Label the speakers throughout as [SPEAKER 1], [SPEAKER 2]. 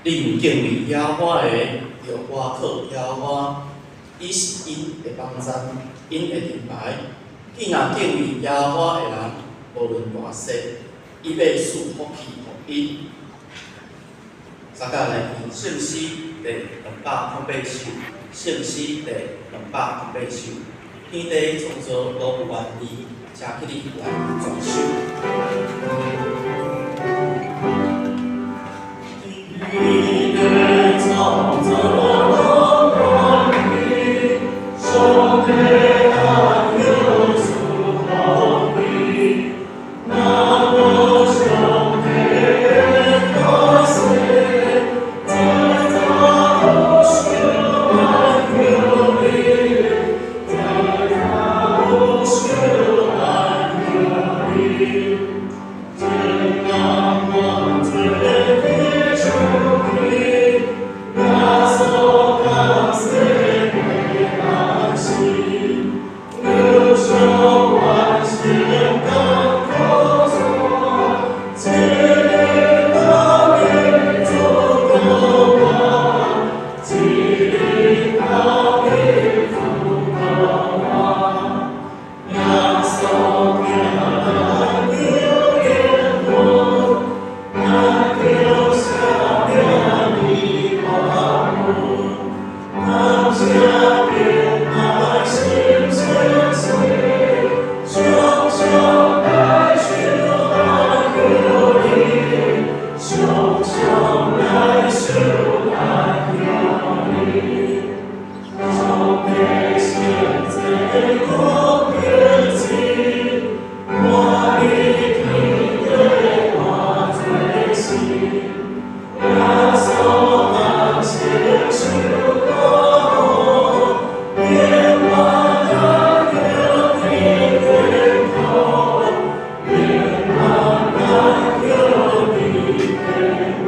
[SPEAKER 1] 你唔敬畏耶和华的，就我靠耶和华，伊是因的帮助，因的盾牌。既然敬畏耶和华的人，无论大小，伊要赐福气予因。三甲来念圣诗第298首，圣诗第298首。天地创造都有原意，请起立来转首。天地创造都有原意，上帝爱有赐福气，那么上帝的大事，在他无休爱有你，在他无休爱有你，真那么最的主你，那所感谢的爱心，留下万心感可说，这里那里主的我，这里那里主的我，让所看有眼目，那留下了你花木，当下变爱心相随，熊熊来修爱有你，熊熊来修爱有你，从被现在过日子，我的天对我最心，那所感谢主我，愿我那有你天空，愿我那有你天空。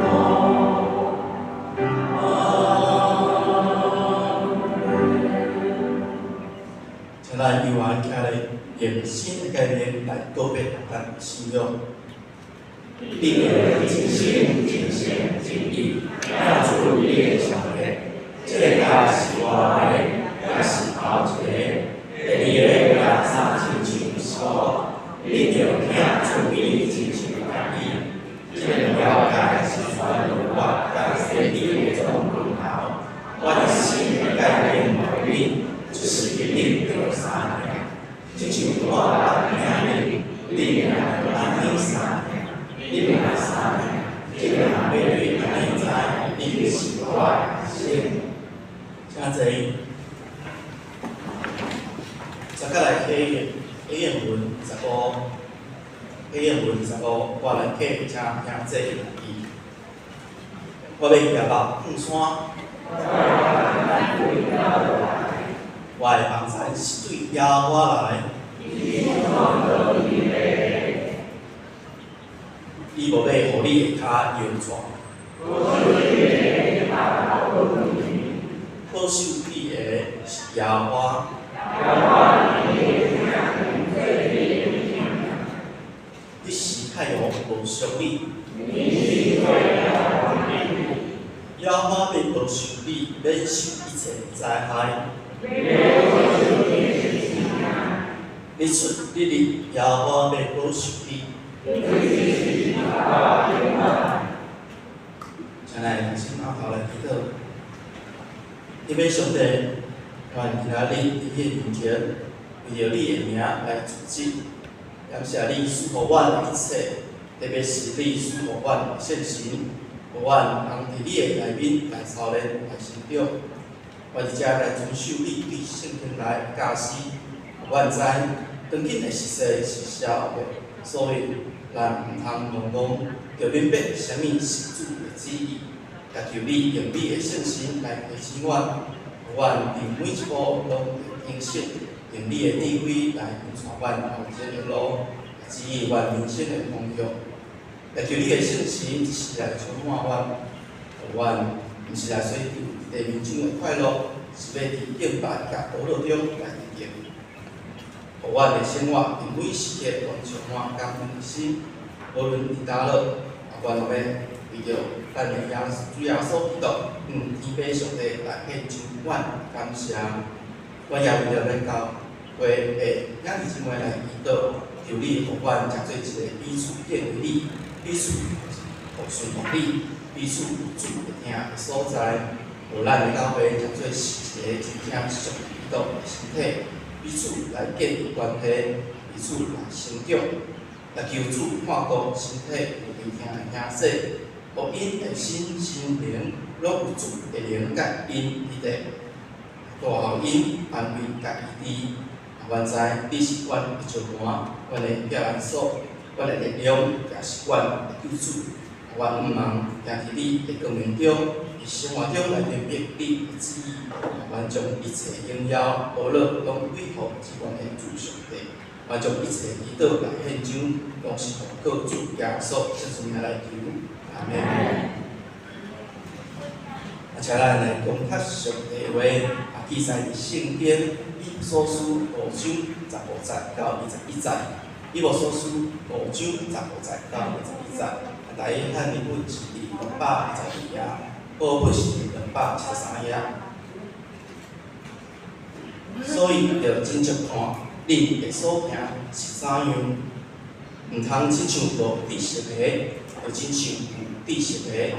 [SPEAKER 1] 请咱议员徛咧，用新的概念来告别咱信仰。你的尽心尽性尽意，让主你的上帝，这个是我的，也是后一个。第二个也三亲像是我，你着听主你亲像家己。这个了解是全由我甲身体的总共头，我的心的概念内面，就是一定着三样。就像我人听你，你也着安尼三样。你们来三年，这个人要对安尼知，你就是我的心。请坐。接下来起演文15，起演文15，我来起，请听这个意。我要行目碰山，我的房产是对耶和华来。伊无要互你的脚摇晃，保守你的是耶和华。你是太阳无伤你，耶和华要保守你，免受一切灾害。你出你入，耶和华要保守你。请来同心阿头来祈祷，你要上帝，愿今仔日伫你面前，为着你的名来主祭，感谢你赐予阮的一切，特别是你赐予阮的信心，互阮通伫你的内面来操练来成长。我伫遮来遵守你对圣经内的教示，阮知当今的时势是邪恶的，所以咱毋通盲讲，着明白啥物是主的旨意，也求你用你的信心来提醒阮，互阮伫每一步拢会清晰，用你的智慧来引带阮后前的路，指引阮人生的方向。也求你的信心一时来充满阮，互阮毋是来追求地面上的快乐，是要伫敬拜甲祷告中来经营。互阮的生活伫每时刻拢充满感恩的心，无论伫倒落，也愿我要为为着咱的主耶稣基督，天父上帝来献上阮感谢，阮也为着咱教会的兄弟姊妹来祈祷，求你互阮成做一个彼此敬畏你、彼此互顺服你、彼此有主会听的所在，互咱的教会成做是一个真正属基督的身体，彼此来建立关系，彼此来成长。来求主看顾身体有聆听的兄弟，互因的心灵拢有主的灵感因伫地，大效因安慰家己知。原知你是阮的照盘，阮的避难所，阮的力量，也是阮的救主。阮毋茫行伫你的光明中，伫生活中来明白你的旨意。阮将一切荣耀、欢乐拢归乎至阮的主上帝。阮将一切祈祷来献上，拢是互靠主耶稣这名来求。阿门。请咱来攻读上帝话，记载伫圣经以所书5章15节到21节，以无所书5章15节到21节。大约汉译本是第222页，俄本是第273页。所以要真正看，恁的所行是怎样，毋通亲像无知识的，要亲像有知识的，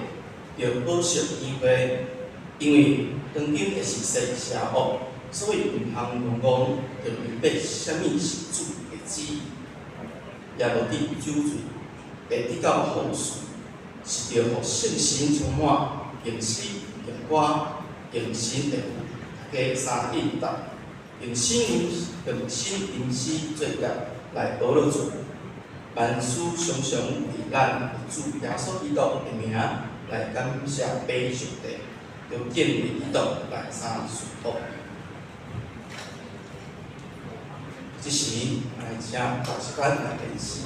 [SPEAKER 1] 要保守机会，因为当今的时势邪恶，所以毋通戆戆，要明白啥物是主的旨意，也无伫酒醉，会得到好事，是着互圣心充满，用诗、用歌、用神的加三应答，用新吟诗作业来学落主。万事常常伫咱的主耶稣基督的名来感谢悲上帝，就建立基督来三顺服。即时来请大师班来练习。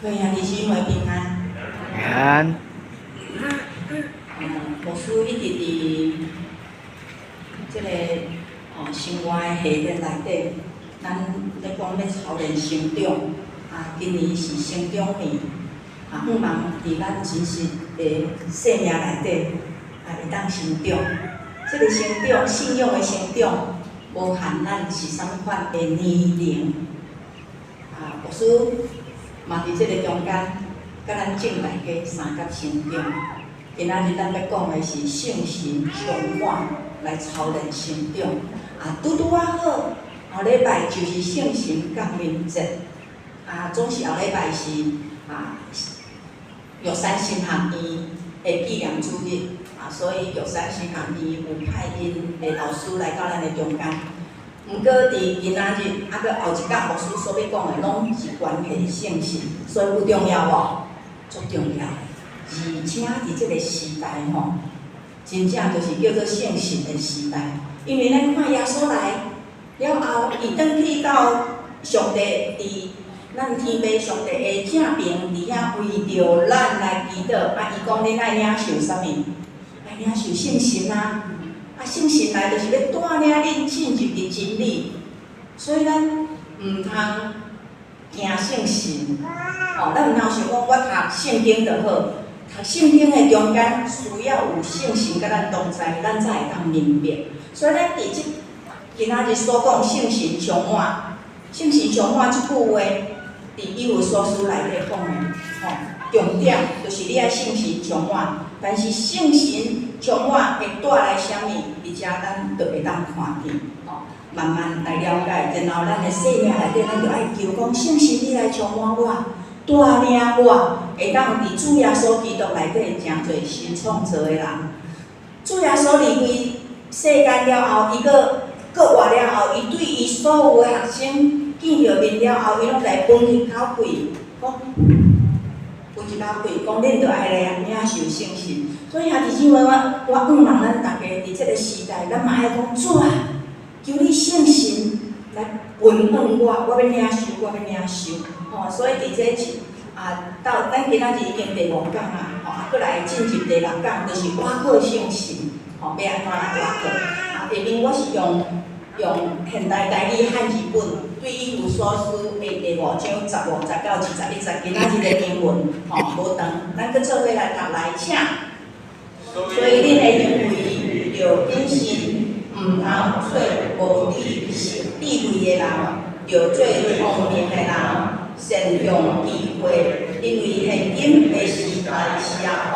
[SPEAKER 2] 各位兄弟姊妹平安。
[SPEAKER 3] 平安。
[SPEAKER 2] 牧师一直伫即个生活的系列内底，咱咧讲要操练成长。今年是成长年，盼望伫咱真实的生命内底，会当成长。即个成长，信仰的成长，无限咱是啥物款的年龄。牧师嘛伫即个中间，甲咱正大家三甲成长。今仔日咱要讲的是圣神强化来操练成长。拄拄好，后礼拜就是圣神降临节。总是后礼拜是玉山神学院的纪念主日。所以玉山神学院有派因的老师来到咱的中间。毋过伫今仔日，搁后一讲牧师所要讲的，拢是关系圣神，所以有重要无？足重要。而且伫即个时代吼，真正就是叫做圣神的时代。因为咱看耶稣来了后，伊转去到上帝伫咱天父上帝的正面伫遐为着咱来祈祷。伊讲恁爱领受啥物？爱领受圣神啊！圣神来就是要带领恁进入伫真理，所以咱毋通惊圣神。咱毋通想讲我读圣经就好。读圣经的中间需要有圣神甲咱同在，咱才会当明白。所以咱伫今仔日所讲圣神充满，圣神充满即句话，伫以弗所书内底讲的，重点就是你爱圣神充满。但是圣神充满会带来啥物？而且咱就会当看见，慢慢来了解，然后咱的生命内底，咱就爱求讲圣神你来充满我。带领我会当伫主耶稣基督内底真侪新创造的人。主耶稣离开世间了后，伊搁活了后，伊对伊所有的学生见着面了后，伊拢来分一口气，讲分一口气，讲恁着爱来领受圣神。所以兄弟姊妹，我盼望咱大家伫即个时代，咱嘛爱讲主啊，求你圣神来温暖我，我要领受，我要领受。所以伫这到咱今仔日已经第5讲啊，搁来进入第6讲，就是挖克圣神，要安怎来挖克？下面我是用现代台语汉字本对衣服所需的第5章15、19、21节，今仔日的英文无长，咱搁做伙来读来请。所以恁的行为着谨慎，毋通做无智慧的人，着做聪明的人，善用智慧，因为现今的时代邪恶，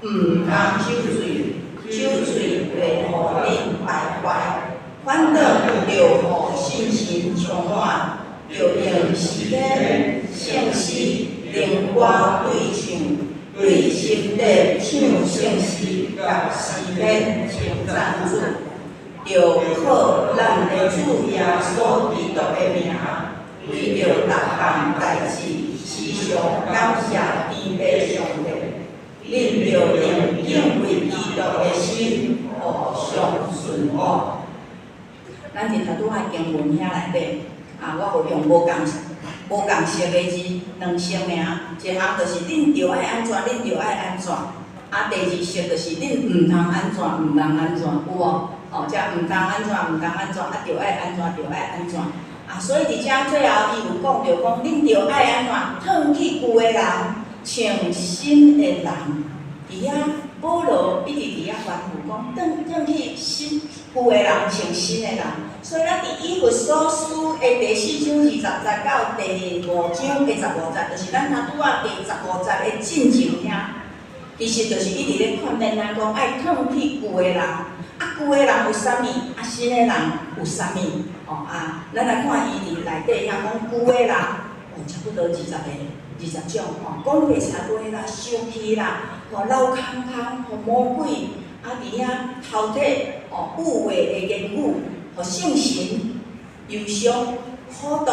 [SPEAKER 2] 毋通酒醉，酒醉会互恁败坏。反倒着互信心充满，着用诗篇、圣诗、灵歌对唱，对心底唱圣诗，甲诗篇称赞主，着靠咱的主耶稣基督的名，为着逐项代志，时常感谢天父上帝，恁着用敬畏基督的心，互相顺服。咱伫头拄仔经文遐内底，我有用无共色的字2声名，一项就是恁着爱安怎，恁着爱安怎，第2色就是恁毋通安怎，毋通安怎，有无？即毋通安怎，毋通安怎，着爱安怎，着爱安怎。所以伫遮最后伊有讲着讲，恁着爱安怎，褪去旧的人，穿新的人。伫遐保罗一直伫遐吩咐讲，褪去旧的人，穿新的人。所以咱伫以弗所书的第4章20节到第5章的15节，就是咱头拄仔第15节的进前遐，其实就是一直咧劝勉咱讲，爱褪去旧的人，旧的人有啥物，新的人有啥物，咱来看伊伫内底遐讲旧的人，差不多20种，讲袂出话啦，生气啦，老空空，魔鬼，伫遐偷摕，误会的言语。圣神、忧伤、苦毒，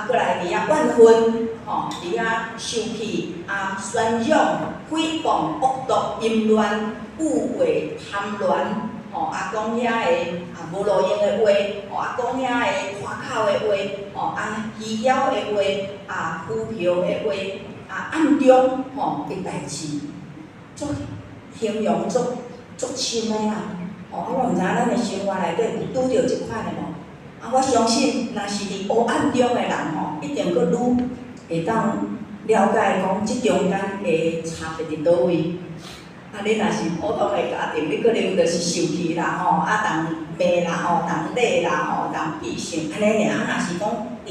[SPEAKER 2] 过来伫遐怨恨，伫遐生气，宣扬、诽谤、恶毒、淫乱、误会、贪恋，讲遐个无路用的话，讲遐个夸口的话，虚妖的话，浮漂的话，暗中的代志，足形容足深的啦。我毋知咱的生活内底有拄着即款的无？我相信，若是伫黑暗中的人一定阁愈会当了解讲，即中间的差别伫倒位。你若是普通的家庭，你可能就是受气啦当骂啦当骂啦当批评，安尼尔。若是讲伫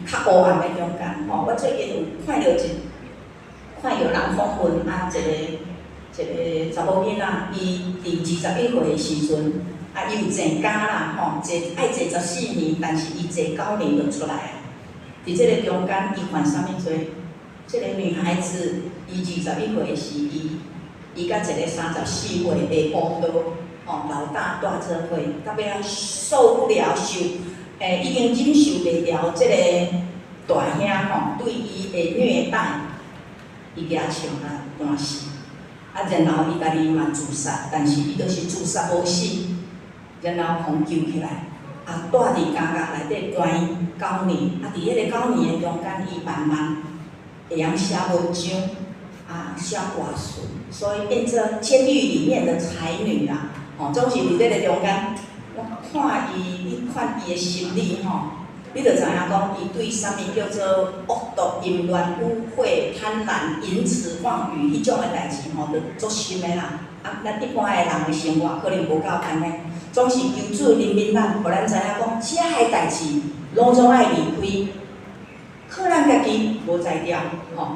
[SPEAKER 2] 较黑暗的中间，我最近有看着人访问一个查某囡仔，伊伫21岁的时阵，伊有坐家啦，爱坐14年，但是伊坐9年就出来啊。伫即个中间，伊犯啥物罪？即个女孩子，伊21岁时，伊甲一个34岁的乌道，老大带做伙，到尾啊受不了已经忍受袂了即个大兄对伊的虐待，伊举枪来断死。然后伊家己嘛自杀，但是伊就是自杀无死，然后互救起来，住伫监狱内底关9年，伫迄个9年的中间，伊慢慢会晓写文章，写歌词，所以变成监狱里面的才女啦。总是伫这个中间，我看伊，你看伊的心理你就知影讲，伊对啥物叫做恶毒、淫乱、污秽、贪婪、淫词妄语迄种的代志就足深的啦。咱一般的人的生活可能无够安尼，总是求主怜悯咱，互咱知影讲，遮个代志拢总爱离开，靠咱家己无才调，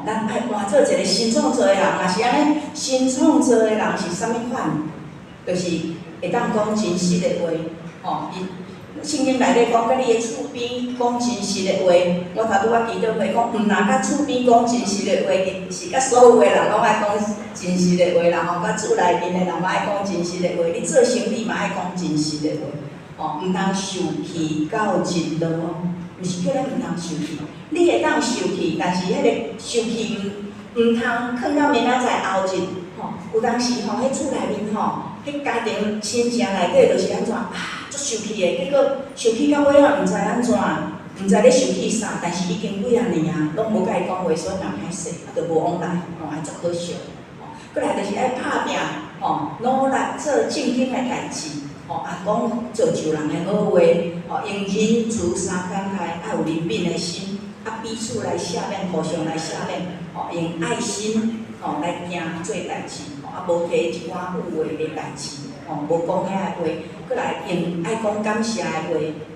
[SPEAKER 2] 咱爱换做一个新创造的人。若是安尼，新创造的人是啥物款？就是会当讲真实的话，圣经内底讲，甲你的厝边讲真实的话。我头拄仔祈祷会讲，毋若甲厝边讲真实的话，是甲所有的人拢爱讲真实的话啦。甲厝内面的人嘛爱讲真实的话，你做生意嘛爱讲真实的话。毋通受气到极度毋是叫咱毋通受气，你会当受气，但是迄个受气毋通囥到明仔载后日。有当时迄厝内面迄家庭亲情内底就是安怎足受气的，结果受气到尾啊，毋知安怎，毋知咧受气啥，但是已经几啊年啊，拢无甲伊讲话，所以嘛歹势，就无往来，还足可惜。过来就是爱拍拼，努力做正经的代志，讲造就人的好话，用人慈善慷慨，爱有怜悯的心，彼此来赦免，互相来赦免，用爱心来行做代志，无提一寡有话的代志，无讲遐个话，搁来用爱讲感谢的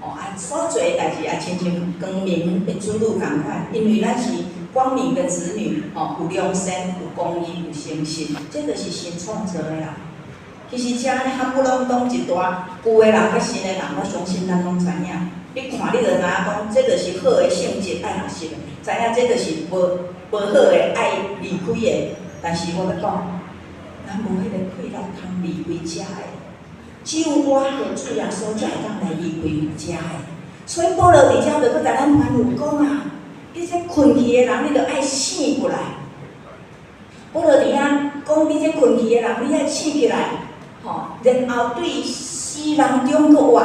[SPEAKER 2] 话，所做的代志也亲像光明的子女共款，因为咱是光明的子女，有良善、有公义、有诚信，这就是神创造的啦。其实遮含不拢当一大旧的人甲新的人，我相信咱拢知影。你看，你就知影讲，这就是好的性质爱学习的，知影这就是无好的爱离开的。但是我要讲，咱无迄个气力通离开遮的，只有我和主耶稣才会当来离开遮的。所以保罗伫遮就搁甲咱吩咐讲啊，你这困去的人，你着爱醒过来。保罗伫遐讲，你这困去的人，你爱醒起来。然后对死人中搁活，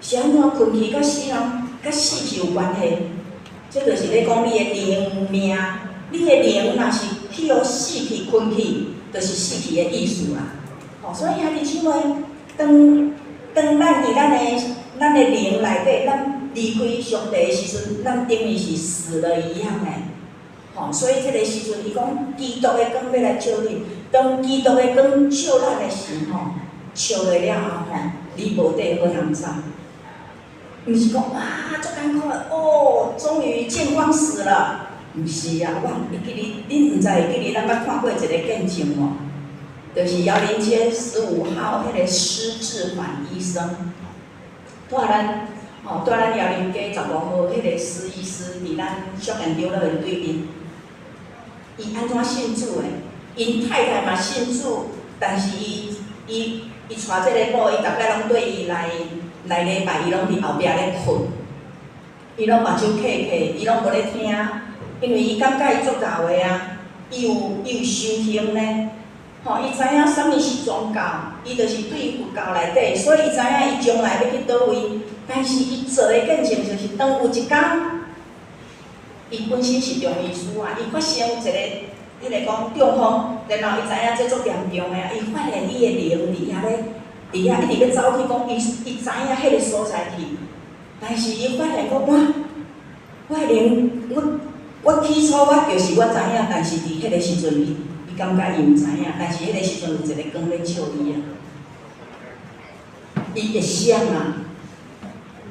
[SPEAKER 2] 是安怎困去甲死人、甲死去有关系？这就是咧讲你的灵命，你的灵若是去互死去、困去，就是死去的意思啦。所以兄弟姊妹，当咱伫咱的灵内底，咱离开上帝的时阵，咱等于是死了一样的。所以这个时阵，伊讲基督的光要来照你。当基督的光照咱的时照落了后你无地好通走。毋是讲足艰苦终于见光死了。毋是啊，恁毋知会记哩，咱捌看过一个见证无？就是姚林街15号迄个施志焕医生，住咱姚林街15号迄个施医师，伫咱小健长乐园对面。伊安怎信主的？因太太嘛信主，但是伊带这个某，伊大概拢对伊来礼拜，伊拢伫后壁咧困，伊拢目睭揢揢，伊拢无咧听，因为伊感觉伊足够的啊，伊有修行呢，伊知影啥物是宗教，伊就是对佛教内底，所以伊知影伊将来要去倒位，但是伊做的见证就是当有一天，伊本身是中医师啊，伊发生一个。迄个讲中风，然后伊知影这足严重的，伊发现伊的灵伫遐咧，一直要走去讲，伊知影迄个所在去，但是伊发现讲我的灵，我起初我就是我知影，但是伫迄个时阵伊感觉伊毋知影，但是迄个时阵有一个光咧照伊啊，伊会想啊，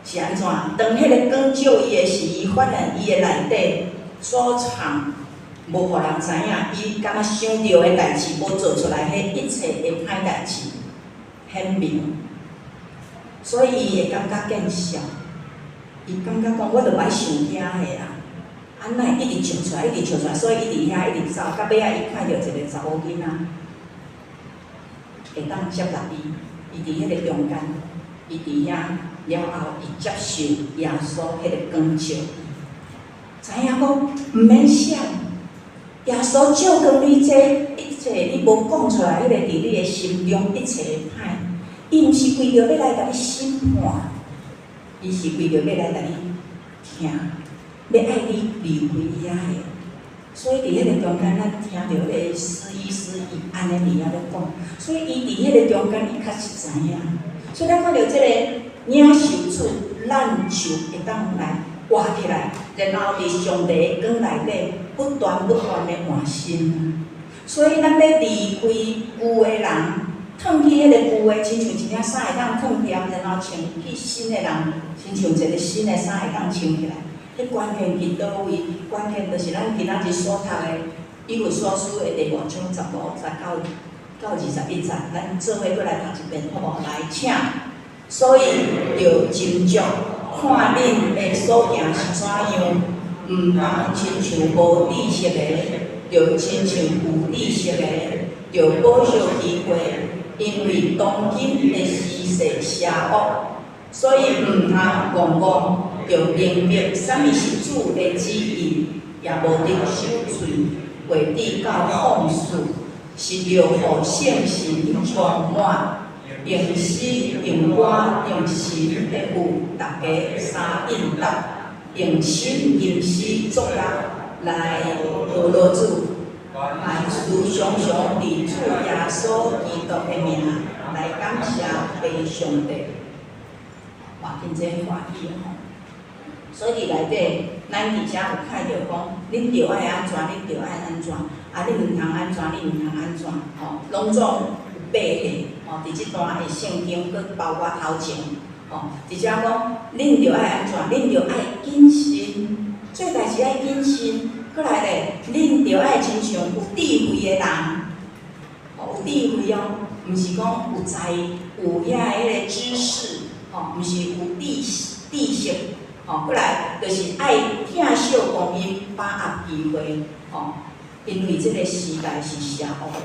[SPEAKER 2] 是安怎？当迄个光照伊的时，伊发现伊的内底所藏。无互人知影，伊敢若想到的代志，无做出来，迄一切的歹代志显明，所以伊会感觉见笑，伊感觉讲我着歹想遐个啊，安奈一直笑出来，一直笑出来，所以伊伫遐一直走，到尾仔伊看到一个查某囡仔，会当接纳伊，伊伫迄个中间，伊伫遐了后，伊接受耶稣迄个光照，知影讲毋免想。耶稣照光你这一切，你无讲出来，迄个伫你的心中一切的歹，伊毋是为着要来甲你审判，伊是为着要来甲你听，要爱你离开遐个。所以伫迄个中间，咱听到迄个施医师伊安尼伫遐咧讲，所以伊伫迄个中间，伊确实知影。所以咱看到即个领受主，咱就会当来活起来，然后伫上帝的光内底。不断的换新，所以咱要离开旧的人，脱去迄个旧的，亲像一领衫会当脱掉，然后穿去新的人，亲像一个新的衫会当穿起来。迄关键伫倒位？关键就是咱今仔日所读的《以弗所书》的第5章15到21节，咱做伙过来读一遍，好无？来，请。所以要斟酌，看恁的所行是怎样。毋通亲像无知识的，就亲像有知识的，就保守机会，因为当今的时势邪恶，所以毋通戆戆，就明白啥物是主的旨意，也无得受罪，会得到放肆，是着互圣神充满，用心用我用神的有大家相应答。用心用思作力来学罗主，万事常常伫主耶稣基督的名来感谢父上帝，话真正欢喜吼。所以内底，咱伫遮有看到讲，恁着爱安怎，恁着爱安怎，啊，恁毋通安怎，恁毋通安怎，吼，拢总有爬下，吼，伫即段的圣经，佮包括头前，吼，直接讲，恁着爱安怎，恁着爱谨慎，做代志爱谨慎，过来咧，恁着爱亲像有智慧的人，吼，有智慧哦，毋是讲有才，有迄个知识，吼，毋是有知识。吼，过来就是爱听小公音，把握机会，吼，因为即个时代是邪恶的。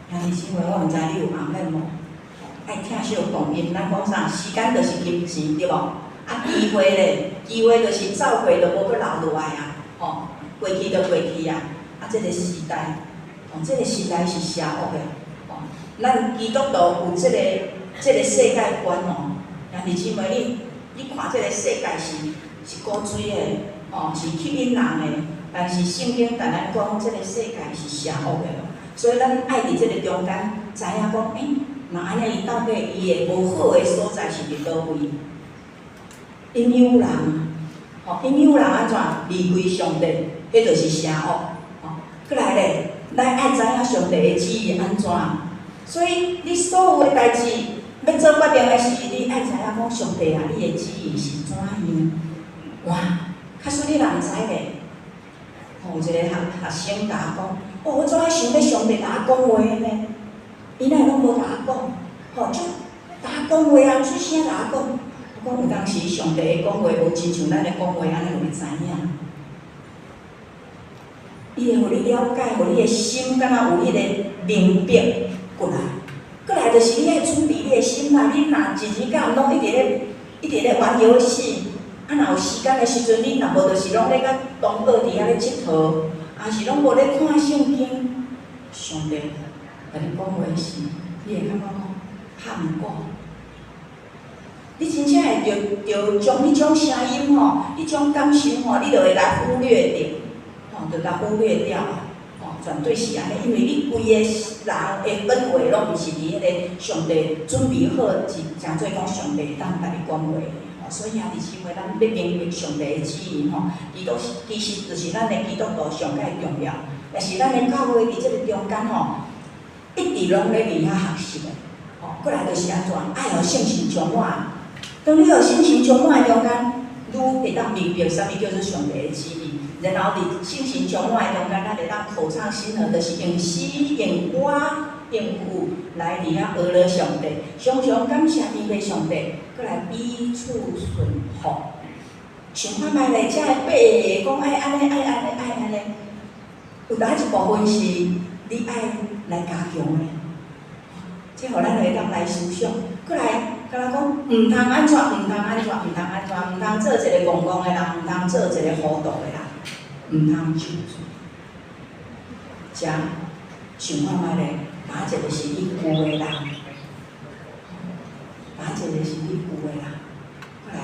[SPEAKER 2] 兄弟姊妹，我毋知你有阿免无？爱听小公音，咱讲啥？时间就是金钱，对无？啊，机会咧，机会就是走过就无搁留落来啊，吼，过去就过去啊。啊，即个时代，吼，即个时代是邪恶的，吼，咱基督徒有即个世界观哦，兄弟姊妹，你看即个世界是古锥的，哦，是吸引人的，但是圣经同咱讲，即个世界是邪恶的，所以咱爱伫即个中间，知影讲，那安尼伊到底伊的无好的所在是伫倒位？因有人，吼，因有人安怎离开上帝，迄就是邪恶，吼。过来咧，咱爱知影上帝的旨意安怎，所以你所有的代志。要做决定的是，你爱知影讲上帝啊，你的旨意是怎样？哇，假使你若毋知咧，吼，有一个学生甲我讲，我怎爱想要上帝甲我讲话呢？伊哪会拢无甲我讲？吼，就甲我讲话啊，出声甲我讲。我讲有当时上帝的讲话无亲像咱的讲话安尼，有会知影。伊会互你了解，互你的心敢若有迄个明白过来。过来就是你爱准备你的心啦，你若一日到晚拢一直咧玩游戏，啊，若有时间的时阵，你若无就是拢咧甲同学伫遐咧佚佗，啊是拢无咧看圣经，上帝甲你讲话时，你会感觉讲哈毋过，你真正会着将迄种声音吼，迄种感受吼，你着会来忽略掉，吼，着来忽略掉啊。绝对是安尼，因为你规个人的氛围拢毋是伫迄个上帝准备好，是诚做讲上帝当甲你讲话的。吼，所以兄弟姊妹，咱要明白上帝的旨意吼，其实就是咱的基督徒上界重要，也是咱的教会伫即个中间吼，一直拢咧伫遐学习的。吼，过来就是安怎爱互性情充满。当你有性情充满的中间，愈会当明白啥物叫做上帝的旨意。然后伫性情充满的中间，咱会当口唱心和，就是用诗、用歌、用曲来伫遐学了上帝，常常感谢敬拜上帝，过来彼此顺服。想看卖咧，遮个八个讲爱安尼、爱安尼、爱安尼，有哪一部分是你爱来加强的？即互咱会当来思想，过来。甲咱讲，毋通安怎，毋通安怎，毋通安怎，毋通做一个戆戆的人，毋通做一个糊涂的人，毋通就做。遮想看卖咧，哪一个是你旧的人？哪一个是你旧的人？过来，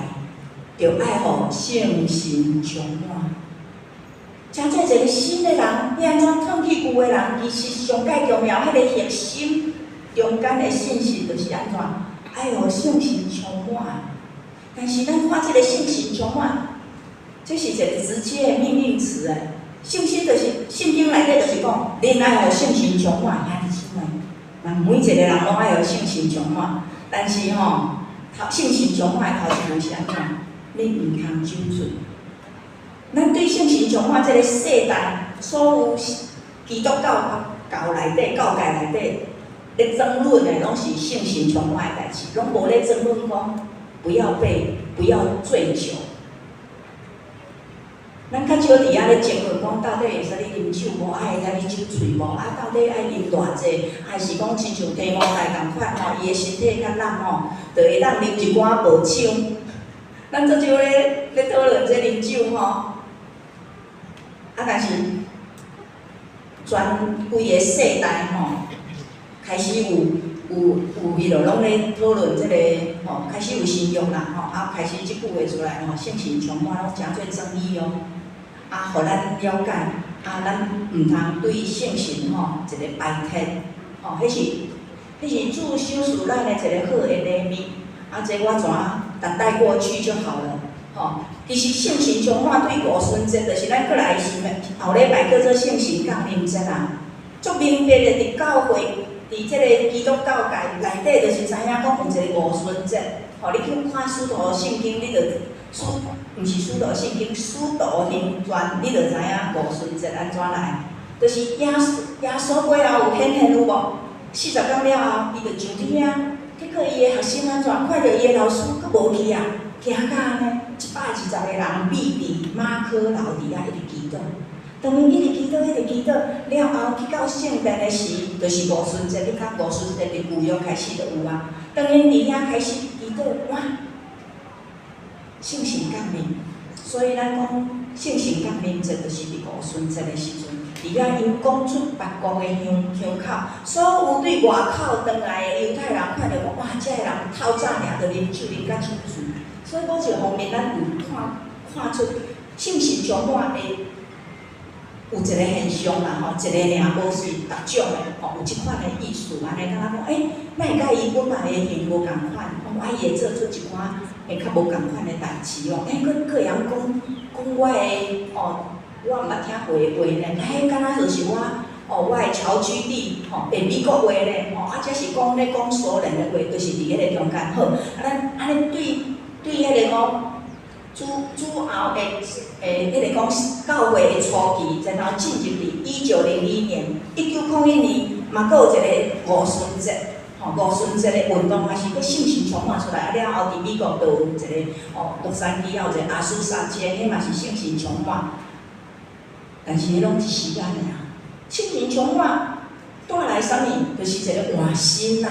[SPEAKER 2] 着爱互圣神充满。诚做一个新的人，你安怎脱去旧的人？其实上界重要，迄个核心中间的信息就是安怎？爱互圣神充满，但是咱看即个圣神充满，这是一个直接的命令词诶。圣经就是圣经内底就是讲，恁爱互圣神充满，兄弟姊妹，那每一个人拢爱互圣神充满，但是吼，圣神充满的头一步是安怎？你毋通酒醉。咱对圣神充满即个世代，所有基督教内底、教界内底。咧争论的拢是圣神充满的代志，拢无咧争论讲不要醉酒。咱较少伫遐咧争论讲到底会使你啉酒无，爱会使你酒醉无，啊到底爱啉偌济，还是讲亲像提摩太共款吼，伊的身体较烂吼，就会当啉一寡无酒。咱做少咧讨论这啉酒吼，啊但是全规个世代吼。开始有伊就拢咧讨论即个吼，开始有信仰啦吼，啊开始即句话出来吼，圣神充满拢诚侪争议哦，啊，互咱了解，啊，咱毋通对圣神吼一个排斥，吼，迄迄是主修属咱的一个好的礼物，这我怎带过去就好了。其实圣神充满对五旬节，就是咱过来是后礼拜叫做圣神降临节啊。足明白的，伫教会，伫即个基督教界内底，就是知影讲有一个五旬节。你去看使徒圣经，你就毋是使徒圣经，使徒行传，你就知影五旬节安怎来。就是耶稣过后有显现有无？40天了后，伊就上天啊。结果伊的学生安怎？看到伊的老师佫无去啊，行到安尼，120个人密伫马可楼底下一直祈祷。当伊一直祈祷，了后去到圣殿的时，就是五旬节。你看五旬节伫旧约开始就有啊。当因伫遐开始祈祷，哇，圣神降临。所以咱讲圣神降临节，就是伫五旬节的时阵。伫遐因讲出别国的乡口，所有对外口转来的犹太人看到讲，哇，遮个人透早尔就啉酒啉甲酒醉。所以某一个方面，咱有看出圣神充满的有一个现象啦，一个尔无是逐种的，有即款的意思，安尼敢若讲，哪会甲伊本来的形无共款，伊会做出一寡会较无共款的代志哦，佫会晓讲我的我毋捌听过的话呢，敢若就是我的侨居地美国话呢，则是讲苏联的话，就是伫迄个中间好，咱安尼对迄个讲主后的迄个讲教会的初期，然后进入伫1901年、1901年，嘛佫有一个五旬节，五旬节的运动也是佫圣神充满出来，了后伫美国就有一个洛杉矶有一个阿苏沙节，迄嘛是圣神充满。但是迄拢一时间尔，圣神充满带来啥物？就是一个换心呐，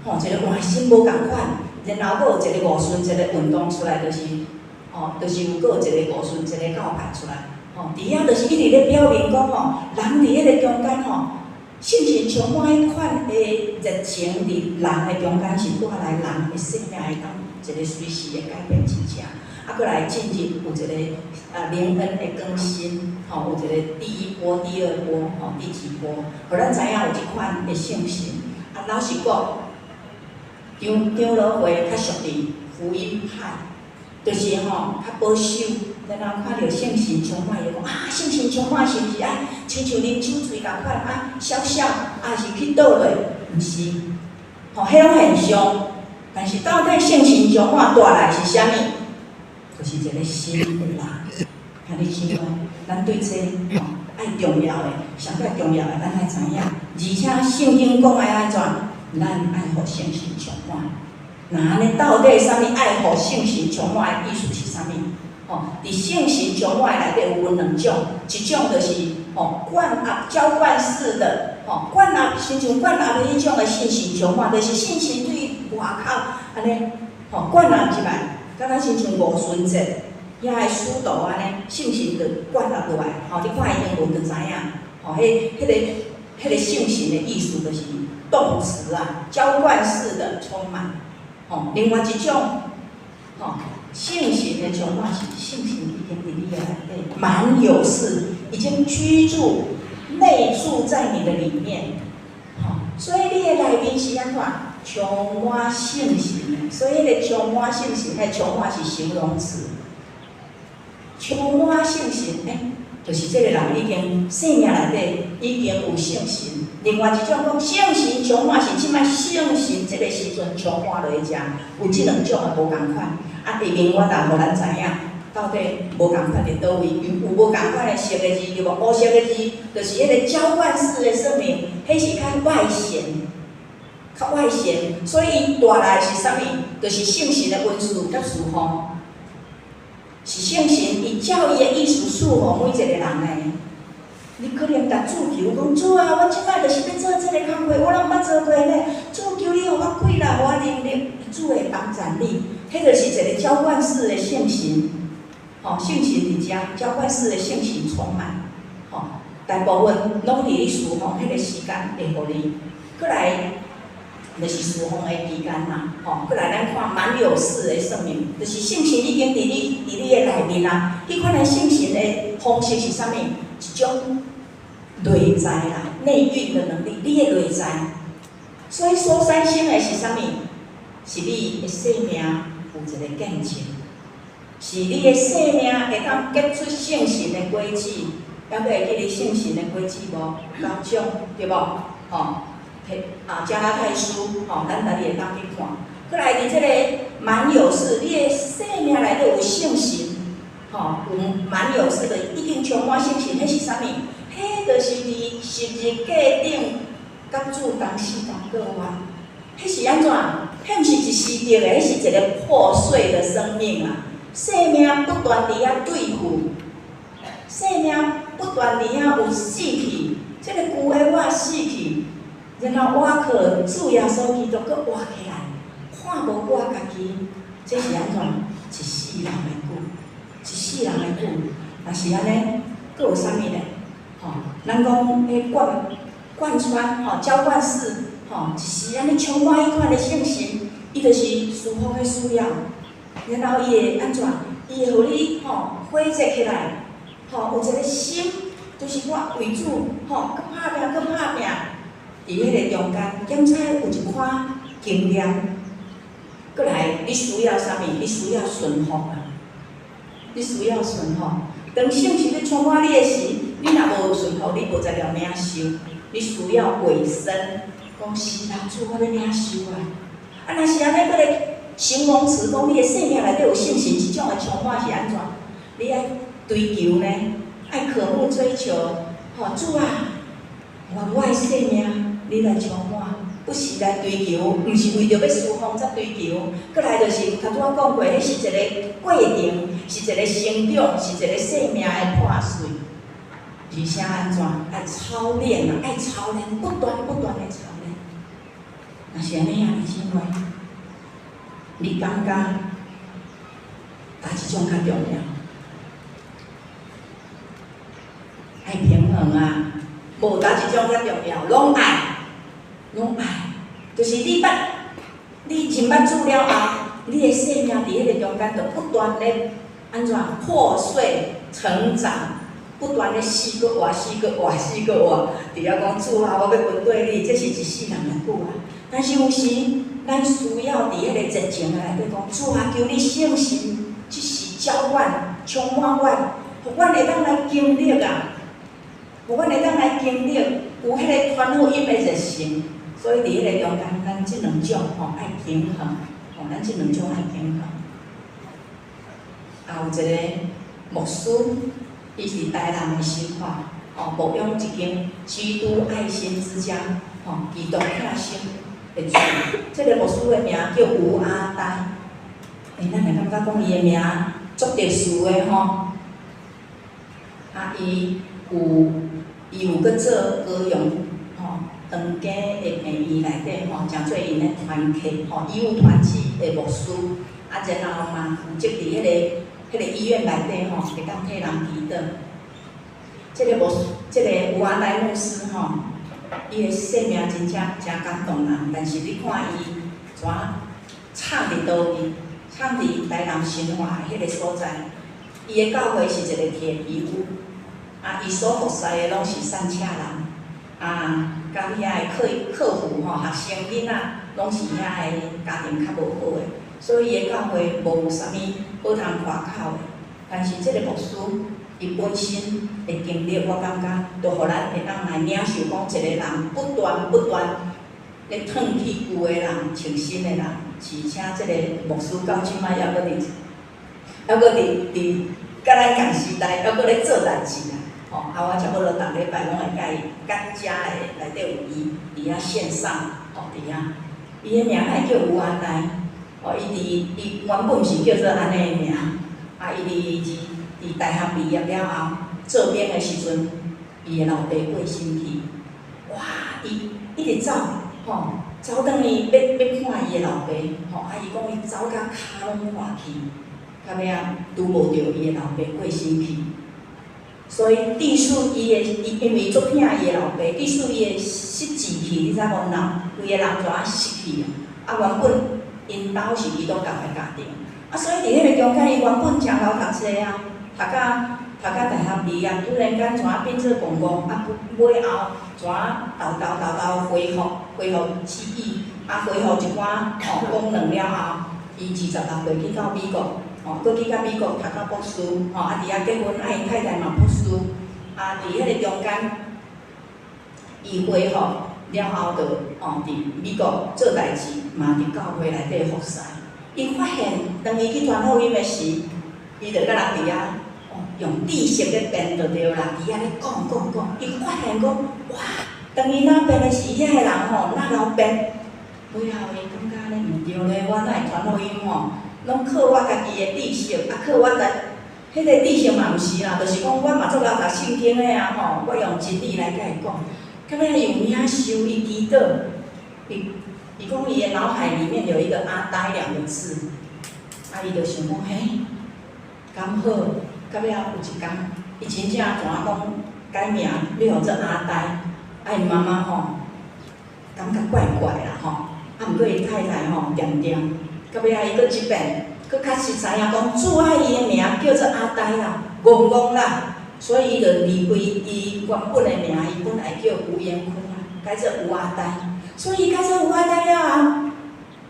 [SPEAKER 2] 一个换心无共款。然后佫有一个五旬节的运动出来，就是有佫有一个五旬节的教派出来。伫遐就是一直咧表明讲人伫迄个中间圣神充满迄款的热情伫人的中间，是带来人的生命会当一个随时的改变真正。佫来进入有一个灵恩的更新，有一个第一波、第二波、第几波，互咱知影有即款的圣神。老实讲，长老会较属于福音派，就是较保守，然后看到圣神充满，伊讲圣神充满是毋是亲像啉酒醉共款笑笑，是去倒落？毋是，迄种现象。但是到底圣神充满带来是啥物？就是一个新的人，看你知无？咱对这爱重要的，上界重要的，咱爱知影。而且圣经讲爱安怎？咱爱互圣神充满。那安尼到底啥物爱互圣神充满的意思是啥物？伫圣神充满内底有分两种，一种就是灌压、浇灌式的，灌压亲像灌压的迄种的圣神充满，就是圣神对外口安尼灌压入来。敢若亲像五旬节，遐个使徒安尼，圣神就灌入落来。你看英文就知影。迄个圣神的意思就是动词浇灌式的充满。另外一种，圣神的充满是圣神已经伫你的内底，满有事，已经居住、内住在你的里面。所以你的内面是安怎？充满圣神，所以迄个充满圣神，迄充满是形容词。充满圣神，就是这个人已经生命内底已经有圣神。另外一种讲圣神充满是即摆圣神这个时阵充满落去遮，有即两种无共款。下面我来互咱知影，到底无共款伫倒位？有无共款的色个字对无？乌色个字就是迄个浇灌式的说明，迄是较外显。较外显，所以带来是啥物？就是圣神的恩赐甲赐福，是圣神伊照伊的意思赐福每一个人的。你可能甲主求讲主啊，我即摆就是要做这个工课，我拢毋捌做过呢。主求你互我开啦，互我能力，主会帮助你。迄就是一个浇灌式的圣神，圣神伫遮，浇灌式的圣神充满，大部分拢伫咧侍奉迄个时间会互你，过来。就是侍奉的期间啦，过来咱看满有事的说明，就是圣神已经伫你的内面啦。迄款的圣神的方式是啥物？一种内在啦，内蕴的能力，你的内在所以所产生的是啥物？是你的生命有一个见证，是你的生命会当结出圣神的果子。还佫会记得圣神的果子无？六种对无？加拉太书咱家己会当去看。过来伫即个满有事，你的生命内底有圣神，有满有事的已经充满圣神，迄是啥物？迄就是伫十字架顶甲主同死同过活。迄是安怎？迄毋是一时的，迄是一个破碎的生命啊！生命不断伫遐对付，生命不断伫遐有死去，即个旧的我死去，然后我靠主耶稣基督搁活起来，看无我家己，这是安怎？一世人的久，一世人的久，若是安尼，搁有啥物呢？咱讲迄贯穿浇灌式。就是安尼充满迄款的圣神，伊就是舒服的需要，然后伊会安怎？伊会互你火热起来，有一个心，就是我为主，搁拍拼，搁拍拼，伫迄个中间，检查有一款经验，过来你需要啥物？你需要顺服啊！你需要顺服。当圣神咧充满你的时，你若无顺服，你无在了领受，你需要委身。讲是啦，主，我要领受啊！若是安尼，搁咧形容词讲你的生命内底有圣神，即种的充满是安怎？你爱追求呢？爱渴慕追求，主啊，我的生命你来充满，不是来追求，毋是为着要舒服才追求。搁来就是头拄仔讲过，迄是一个过程，是一个成长，是一个生命的破碎。而且安怎？爱操练啊，爱操练，不断的操练。若是安尼啊，弟兄妹，你感觉哪一种较重要？爱平衡啊，无哪一种较重要，拢爱，就是你捌，你真捌主了后，你的生命伫迄个中间，就不断咧安怎破碎、成长。不断咧死搁活，死搁活，死搁活，伫遐讲主啊，我要跟对你，这是一世人的久啊。但是有时，咱需要伫迄个热情的内底讲，主啊，求你圣神即时浇灌，充满我，互阮会当来经历啊，互阮会当来经历有迄个传福音的热情。所以伫迄个中间，咱即两种爱平衡，咱即两种爱平衡。有一个牧师。伊是台南的新化，牧养一间基督爱心之家，基督爱心的主。这个牧师的名叫吴阿呆，咱会感觉讲伊的名足特殊的吼。伊有搁做高雄长庚的病院内底诚做因的团客医务团体的牧师，然后嘛负责伫迄个医院内底会当替人祈祷。这个吴阿呆牧师伊的生命真感动人。但是你看伊怎创伫倒位？创伫台南新化迄个所在。伊的教会是一个铁皮屋，伊所服侍的拢是散车人，甲遐的客户学生囡仔，拢是遐的家庭较无好的。所以伊的教会无啥物好通夸口的，但是即个牧师，伊本身的经历，我感觉，就互咱会当来领受讲，一个人不断咧褪去旧的人，穿新的人，而且即个牧师到即摆还佫伫甲咱共时代，还佫咧做代志啦。我差不多逐礼拜拢会甲伊甲遮的内底有伊伫遐线上，伫遐，伊的名还叫吴安来。伊原本是叫做安尼的名，伊伫大学毕业了后，做兵的时阵，伊的老爸过身去，哇！伊一直走，走转去要看伊的老爸，伊讲伊走甲骹拢滑去，到尾拄无着伊的老爸过身去，所以致使伊因为足疼伊的老爸，致使伊的失志气，你知无？规个人全失去啊！原本。因兜是基督教的家庭，所以伫迄个中间，伊原本诚贤读册啊，读甲大学毕业，突然间怎变做公公，尾后怎斗恢复，恢复记忆，恢复一寡功能了后，伊26岁去到美国，搁去到美国读到博士，伫遐结婚，因太太嘛博士，伫迄个中间，伊恢复了后，就伫美国做代志，嘛伫教会内底服侍。伊发现，当伊去传福音的时，伊就甲人伫遐。用知识咧编就对啦，伫遐咧讲，伊发现讲，哇，当伊那编的是遐个人那老编，尾后伊感觉咧毋对咧，我哪会传福音拢靠我家己的知识，靠我迄个知识嘛毋是啦，就是讲我嘛做老读圣经的我用真理来甲伊讲，到尾有影受伊祈祷，伊讲伊的脑海里面有一个阿呆2个字，伊就想讲，嘿，刚好。到尾有一天，伊真正怎啊讲改名，你互做阿呆，因妈妈感觉怪怪啦毋过伊太太掂掂，到尾伊佫即遍，佫确实知影讲主爱伊的名叫做阿呆啦，戆啦，所以伊就离开伊原本的名，伊本来叫吴延坤啦，改做吴阿呆，所以伊改做吴阿呆了后。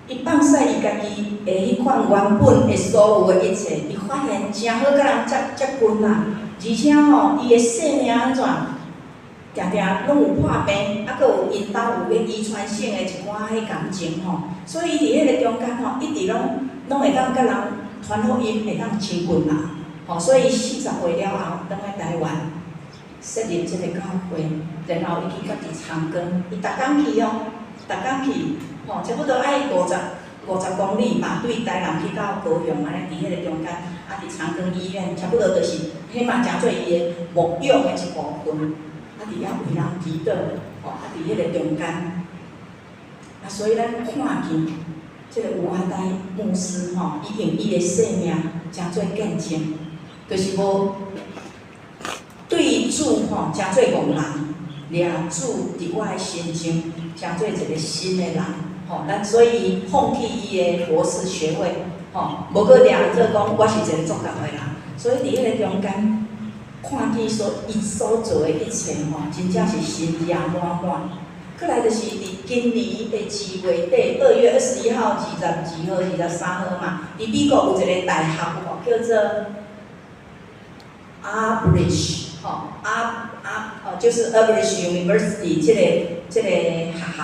[SPEAKER 2] 伊放屎伊家己的迄款原本的所有的一切，伊发现真好，甲人接近啦。而且伊的性命安怎，常常拢有破病，佫有因兜有迄遗传性的一寡迄感情所以伊伫迄个中间一直拢会当甲人传福音，会当亲近啦。所以40岁了后，返来台湾设立即个教会，然后伊去家己长庚，伊逐工去逐工去。差不多爱50公里嘛，对台南去到高雄安尼，伫迄个中间，伫长庚医院，差不多就是迄嘛诚做伊的牧养的一部分，伫遐为人祈祷，伫迄个中间，所以咱看见即个吴阿呆牧师伊用伊的生命诚做见证，就是无对主诚做戆人，掠主伫我的心中，诚做一个新的人。咱所以放弃伊的博士学位，无搁掠做讲我是一个作工的人，所以伫迄个中间，看见伊所做的一切真正是心意满满。过来就是伫今年的7月底，2月21号、22号、23号嘛，伫美国有一个大学叫做 Arbridge， 就是 Arbridge University 即个学校。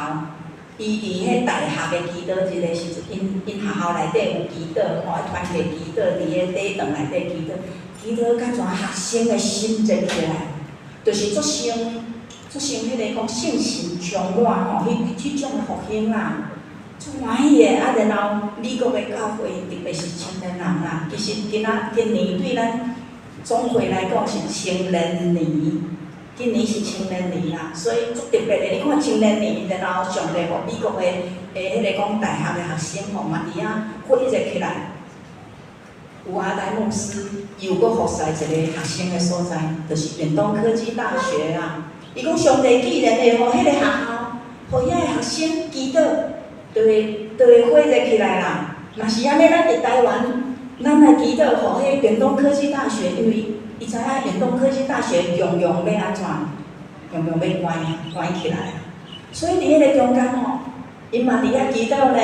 [SPEAKER 2] 伊伫迄大学的祈祷，一个时阵，因学校内底有祈祷，团体祈祷，伫个礼堂内底祈祷，甲全学生的心热起来，就是足生迄个讲信心充满迄种的复兴啦，足欢喜的。然后美国的教会，特别是青年人啦，其实今年对咱总会来讲是青年年。今年是青年年啦，所以足特别的。你看青年年，然后上帝互美国的迄个讲大学的学生嘛伫遐活跃起来。有阿呆牧师又搁服侍一个学生的所在，就是远东科技大学啦。伊讲上帝既然会互迄个学校，互遐个学生祈祷，就会活跃起来啦。若是安尼，咱伫台湾，咱来祈祷互迄远东科技大学，因为。伊知影远东科技大学用要安怎，用要关起来，所以伫迄个中间因嘛伫遐祈祷呢，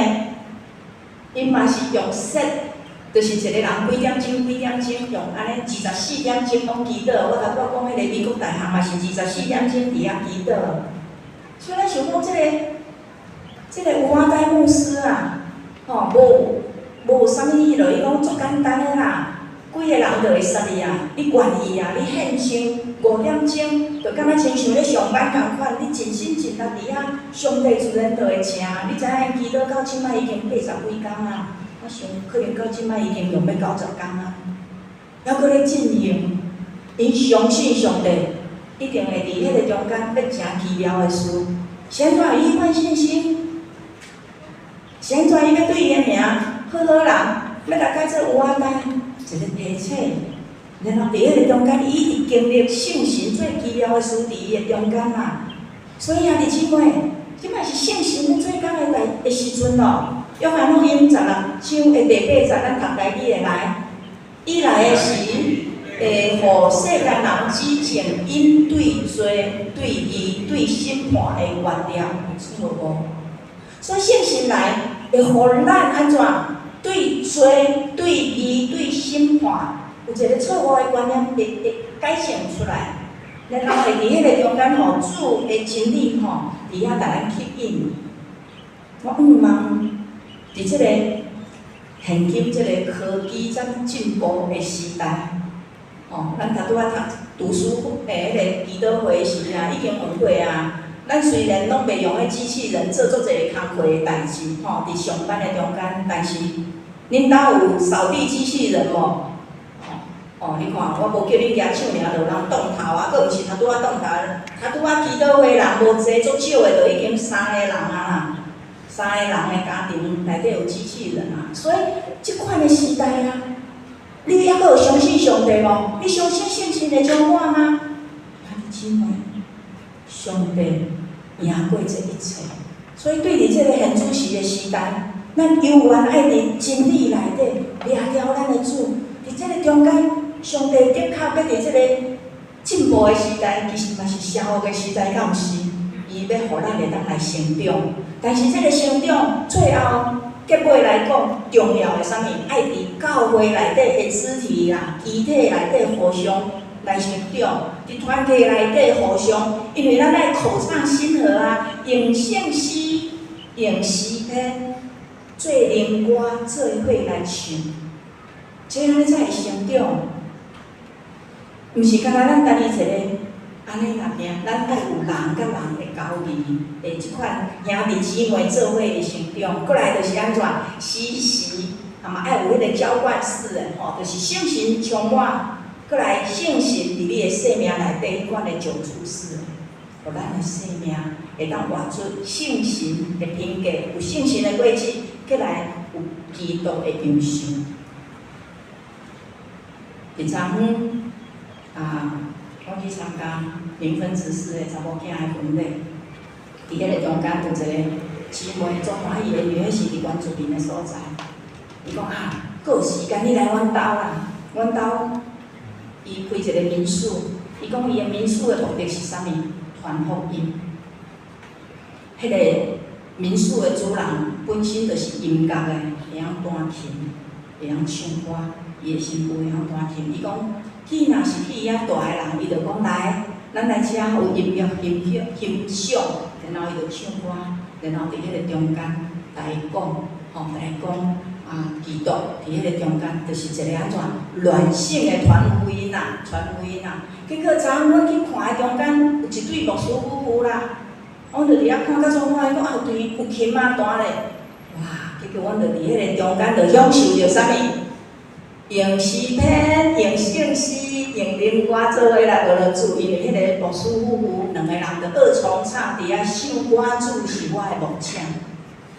[SPEAKER 2] 因嘛是用说，就是一个人几点钟用安尼24点钟拢祈祷。我甲我讲，迄个美国大学嘛是24点钟伫遐祈祷。所以咱想讲，即个吴阿呆牧师啊，无啥物迄落，伊讲足简单的啦。几个人就会杀你啊！你愿意啊？你献上5点钟，就敢若亲像咧上班共款，你尽心尽力伫遐，上帝自然就会请。你知影祈祷到即摆已经80几工啊，我想可能到即摆已经用要90工啊，还阁咧进行。因相信上帝一定会伫迄个中间要成奇妙的事。先怎伊换信心？先怎伊要对伊的名好人，要来改做有阿呆？一个提醒，然后伫迄个中间，伊一直经历圣神最奇妙的事伫伊的中间嘛。所以啊，姊妹，即摆是圣神最刚的时阵咯。约翰福音16章的第8节，咱读台语的来。伊来的时，会互世间人指正因对罪、对义、对审判的原料，有无？所以圣神来会互咱安怎对罪、对义、对审判有一个错误的观念会改正出来，然后会伫迄个中间吼，主的真理吼，伫遐甲咱吸引。我望伫即个现今即个科技这么进步的时代，咱拄仔读书迄个基督会时啊，已经问过啊。咱虽然拢袂用迄机器人做足侪工课的代志，伫上班的中间，但是恁兜有扫地机器人无？你看，我无叫恁举手尔，就有人动头啊，佫毋是拄仔动头，拄仔基督会人无济，足少的，就已经3个人啊啦。3个人的家庭内底有机器人啊，所以即款的时代啊，你抑佫有相信上帝无？你相信圣神会掌管吗？姊妹，上帝赢过这一切，所以对伫即个现主时的时代，咱永远爱伫真理内底掠了咱的主。伫即个中间，上帝的确要伫即个进步的时代，其实嘛是邪恶的时代，敢毋是？伊要互咱会当来成长，但是即个成长最后结尾来讲，重要的啥物？爱伫教会内底的肢体啦、肢体内底互相来成长，伫团体内底互相，因为咱爱口唱心和啊，用圣诗、用诗篇做灵歌做伙来唱，这样才会成长。毋是干那咱单一一个。安尼若命，咱爱有人甲人的交易，诶，即款兄弟姊妹做伙的成长，过来就是安怎时时，嘛爱有迄个浇灌式的就是圣神充满，过来圣神伫你的生命内底迄款的救主式，互咱的生命会当活出圣神的品格，有圣神的轨迹，过来有基督的形象。昨昏我去参加民分执事的查某囝的婚礼，伫迄个中间有一个姊妹足欢喜的，因为迄是伫阮厝边的所在。伊讲佫有时间你来阮兜啦，阮兜伊开一个民宿，伊讲伊的民宿的目的是啥物？传福音。迄个民宿的主人本身就是音乐的，会晓弹琴，会晓唱歌，伊的媳妇会晓弹琴。伊讲。去若是去遐大个人，伊就讲来，咱来遮有音乐欣赏，然后伊就唱歌，然后伫迄个中间来讲，来讲基督伫迄个中间，就是一个安怎乱性的传福音啊，传福音啊。结果昨昏阮去看的中间有一对牧师夫妇啦，阮就伫遐看甲足欢喜，讲后边有琴仔弹咧，哇！结果阮就伫迄个中间就享受着啥物？用诗篇、用圣诗、用灵歌做伙来学了主，因为迄个牧师夫妇两个人就二重唱，伫遐唱歌主是我的牧者。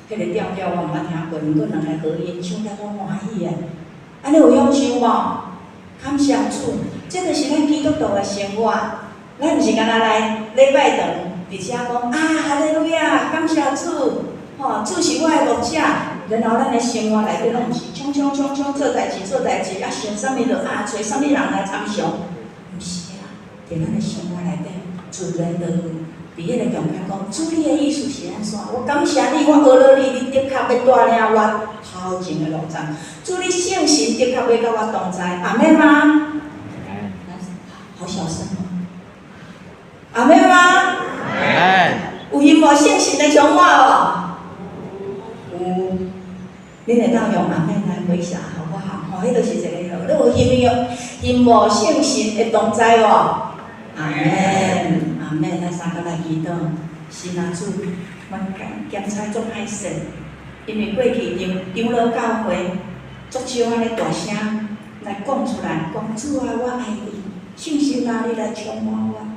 [SPEAKER 2] 迄个调调我毋捌听过，毋过两个合音唱得我欢喜的。安尼有享受无？感谢主，这就是咱基督徒的生活。咱毋是干那来礼拜堂，伫遮讲哈利路亚，感谢主，主是我的牧者。然后咱的生活内底拢毋是冲做代志，想啥物就找啥物人来参详，毋是啦。伫咱的生活内底，自然就伫迄个中间讲，主你的意思是安怎？我感谢你，我学了你，你的确要带领我头前的路程。主你圣神的确要甲我同在，阿妹吗？好小声哦。阿妹吗？有因无圣神的充满哦？有。恁会当用阿免来回想，好不好？迄就是一个你有因无圣神的同在无？阿免，阿免，咱三个来祈祷。是啊，主，阮检查足歹势，因为过去长老教会足少安尼大声来讲出来，讲主啊，我爱你，圣神啊，你来充满我。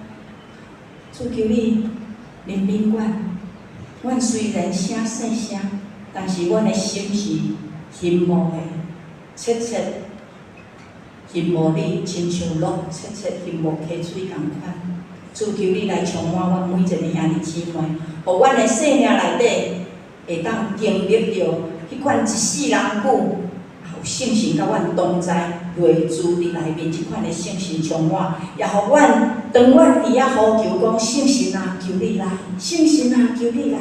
[SPEAKER 2] 主求你怜悯阮，阮虽然声细声。但是阮的心是羡慕的，切羡慕你，亲像鹿切羡慕溪水共款。主求你来充满阮每一个兄弟姊妹，互阮的生命内底会当经历着迄款一世人久，有圣神甲阮同在，内住伫内面即款的圣神充满，也互阮当阮伫遐呼求讲圣神啊，求你来，圣神啊，求你来。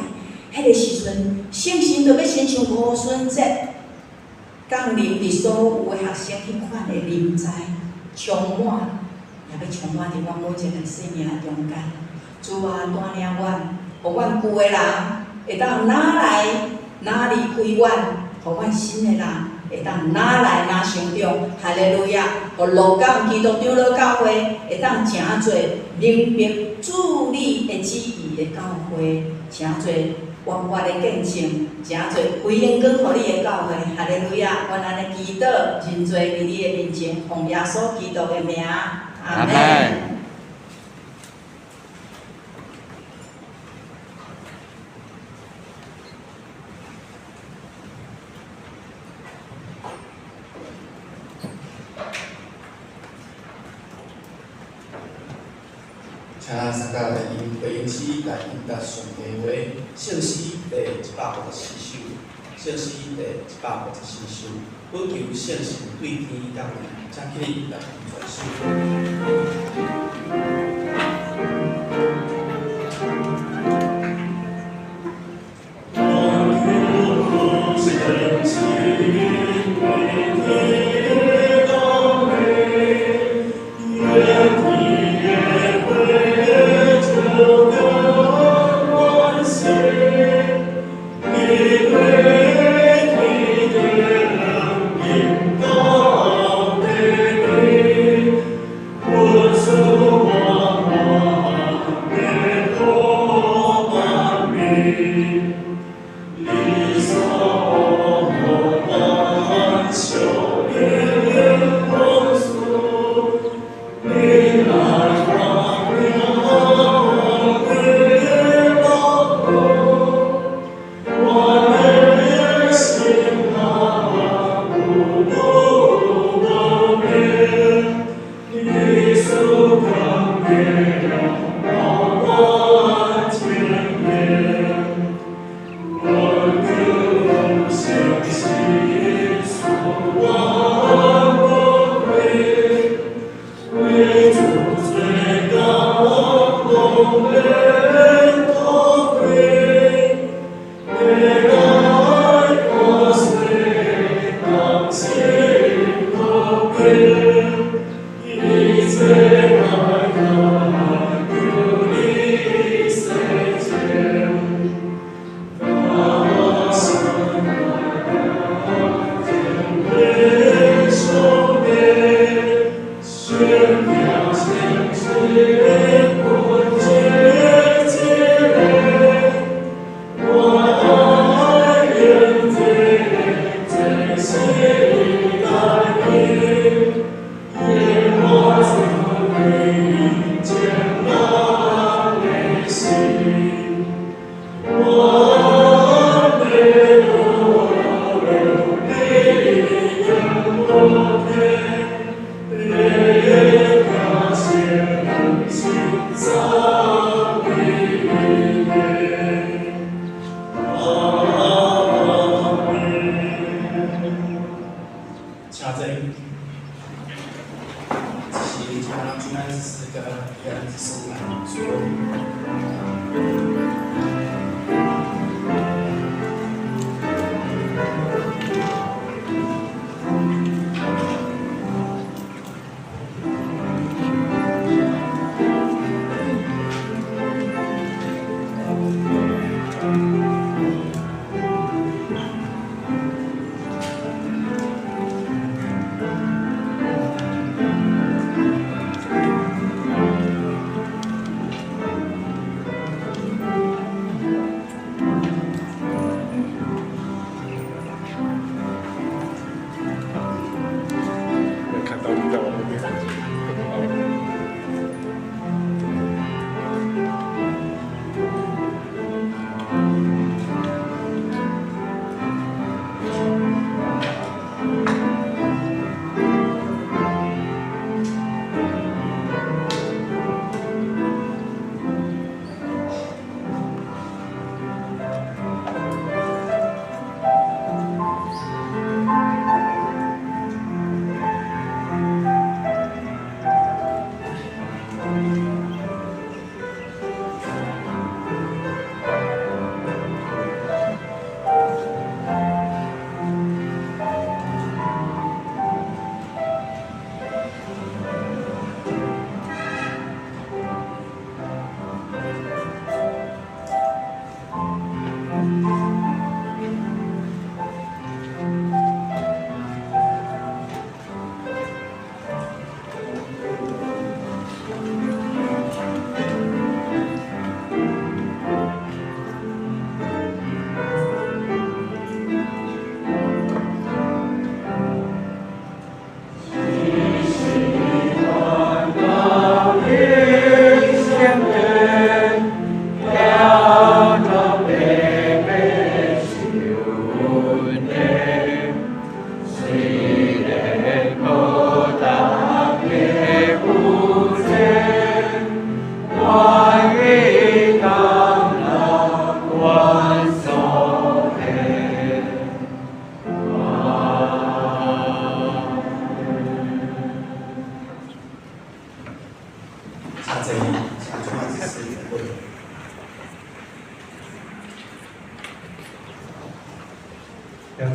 [SPEAKER 2] 迄个时阵，圣神就要亲像五旬节降临伫所有的学生迄款的临在，充满，也要充满伫阮每一个生命中间。主啊，带领阮，互阮旧的人会当哪来哪离开阮，互阮新的人会当哪来哪相中。哈利路亚！互鹿港基督长老教会会当诚侪明白主你的旨意的教会，诚侪活泼的见证，诚侪回应光互你的教会。哈利路亚！阮安尼祈祷，真侪伫你的面前，奉耶稣基督的名，阿门。
[SPEAKER 1] 请三甲来因回应诗来应答上帝话，圣诗第154首，圣诗第154首，本求圣神对天降临，请起立来传诗。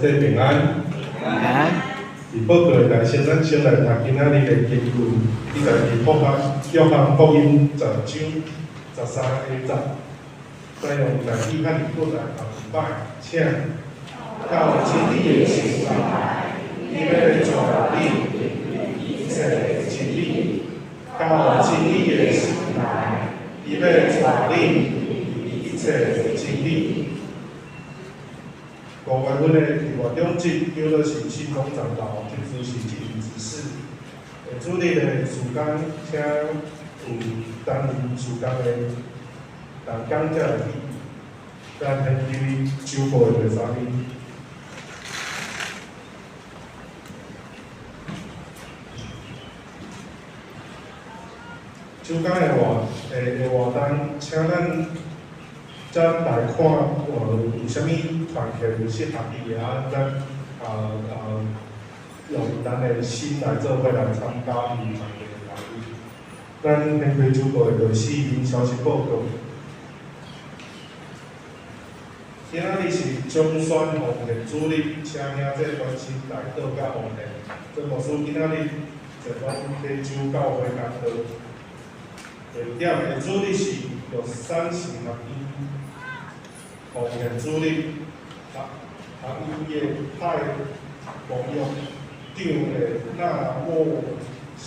[SPEAKER 3] 节平安。
[SPEAKER 4] 平安。
[SPEAKER 3] 伫宝贵来先咱先来读今仔日的经文，伊在约翰福音10章13个再用台语和日本来读拜，请到今日的时代，伊要传你一切的真理；到今日的时代，伊要传你一切的真理。5月份的日月中节，叫做是信封长老，听说是纪律指示。主日的时间，请有担任时间的同工才来去，咱现于周报的第3日。周间的活动，请咱再来看有啥物团体适合伊啊，咱用咱的心来做伙来参加伊团体的活动。咱现在主报的就是4篇消息报告。今仔日是中选奉献主日，请领这关心来到甲奉献。这牧师今仔日在阮溪州教会工作。地点的主日是玉山神学院奉献主日，学院的派牧育长的纳莫夏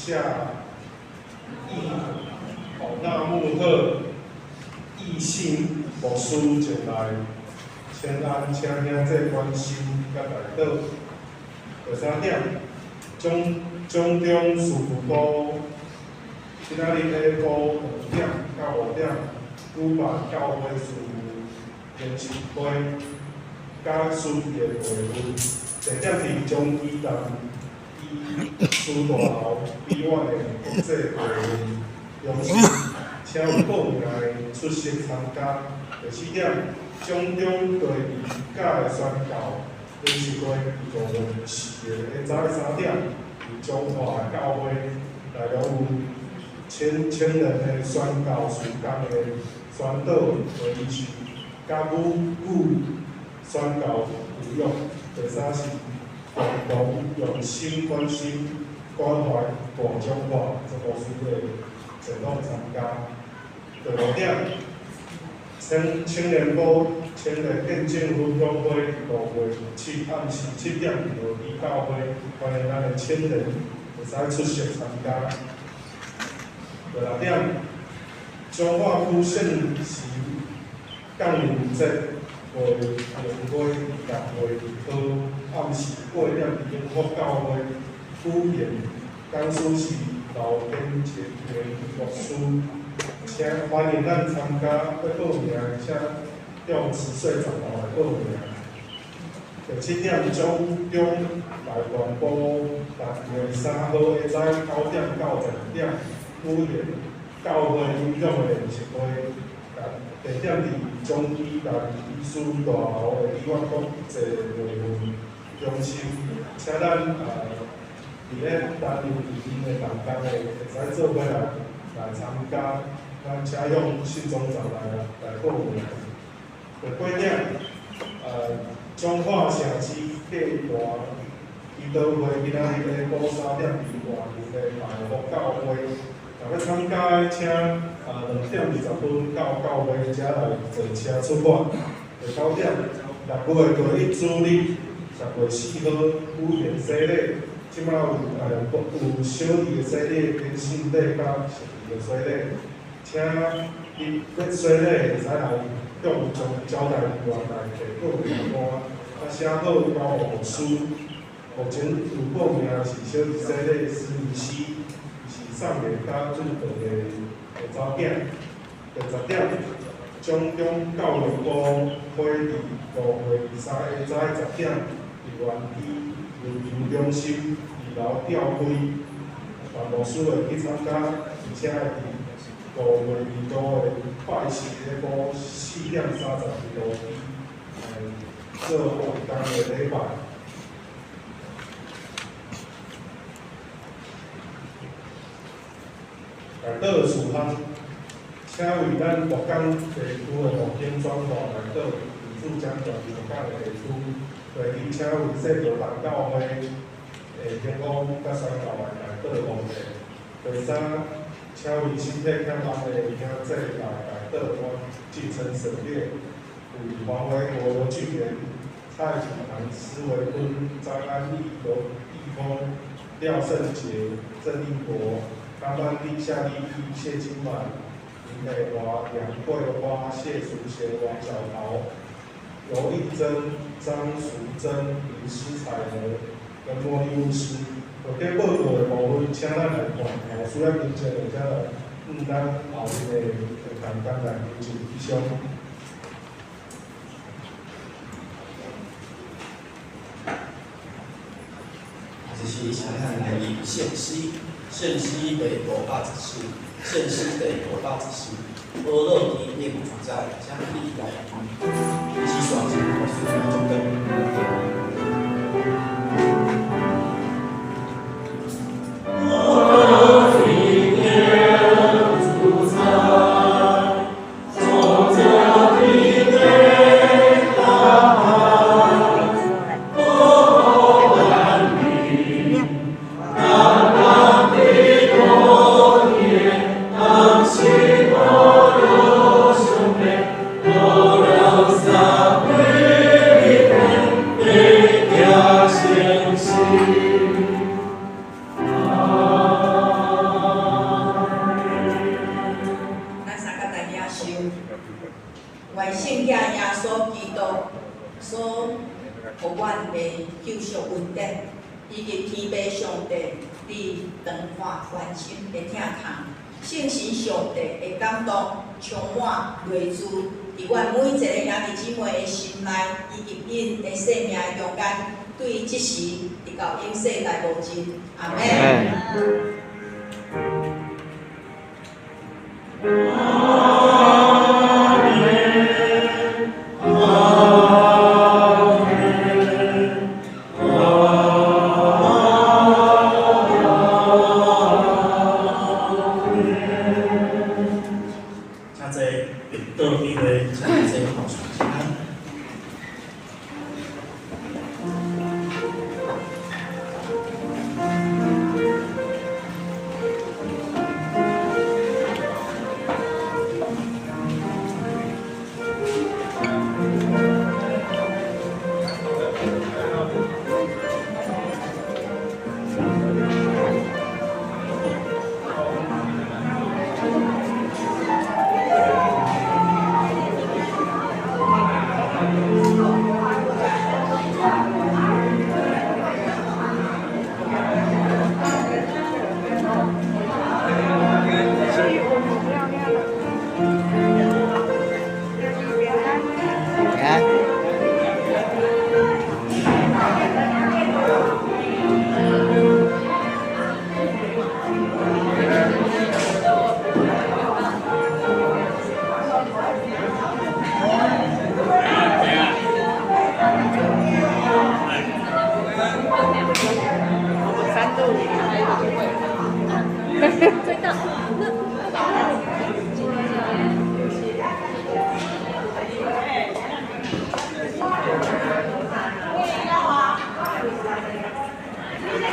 [SPEAKER 3] 纳穆赫义信牧师前来请安，请领这关心甲来到。13点，中师傅部。今仔日下晡2点到5点，举办教会事务研习会，甲事业会议。地点是中医站医师大楼医院的国际会议中心，请有报名的出席参加。4点，中对假的宣告研习会5月4日下午3点，伫中华教会内容有。千人的宣告时间的宣导会议区，甲母宣告有用。第3是共同用心关心关怀广中华，这牧师会前往参加。第5点，青年部青年见证分享会5月7暗时7点落地教会，欢迎咱的青年会使出席参加。第6点，彰化区圣时降临节会联会协会科暗时8点伫永福教会举行，讲师是刘天杰牧师，请欢迎咱参加要报名，请用10岁长老来报名。第7点，中来传播6月3号下午9点到12点。举行教会音乐的联习会，地点伫中医大医师大楼的医院国际会议中心，请咱伫咧担任义工的同工的，会使做伙来参加，咱请用信众长来报名。第8点，彰化城市客团祈祷会今仔日下晡3点伫外面的大福教会。若要参加的，请2点20分到教会遮来坐车出发。第9点，6月第1主日10月4号举行洗礼，即摆有小弟的洗礼、跟信礼甲实弟的洗礼，请你要洗礼会使来向招待员来提报名单，写好交互牧师。目前有报名是小弟洗礼司仪师。送给甲主道的查囝。第10点，中央教育部会议5月23日下午10点，伫园区旅游中心2楼吊开，牧师会去参加，而且会伫5月22日拜四下晡4点30伫路边做活动的礼拜。来到树坑，请为咱木港地区的木工专案来到辅助奖奖木港的地区，第二，请为世道堂教会天公甲三教来内倒皇帝。第三，请为身体欠人的兄弟来倒我进城省略。为黄维国、刘俊元、蔡启堂、施维坤、张安利、刘义峰、廖胜杰、郑立国、张曼丽、夏立义、谢金满、林美华、杨桂花、谢淑贤、王小桃、刘义珍、张淑珍、林诗彩和跟莫莉牧师。有啲报告的部分，请咱来看，需要认真或者来咱后面的简单来研究以上。
[SPEAKER 1] 就是想看来以县西、县西北国八子市、县西北国八子市，阿乐地业务在将地来，一起双行我是那种的。
[SPEAKER 2] 为圣者耶稣基督所互阮的救赎恩典，以及天父上帝伫长化完成的疼痛，圣神上帝的感动充满内住伫阮每一个兄弟姊妹的心内，以及因的生命的中间，对即时直到永世代无尽。阿门。
[SPEAKER 4] 最大。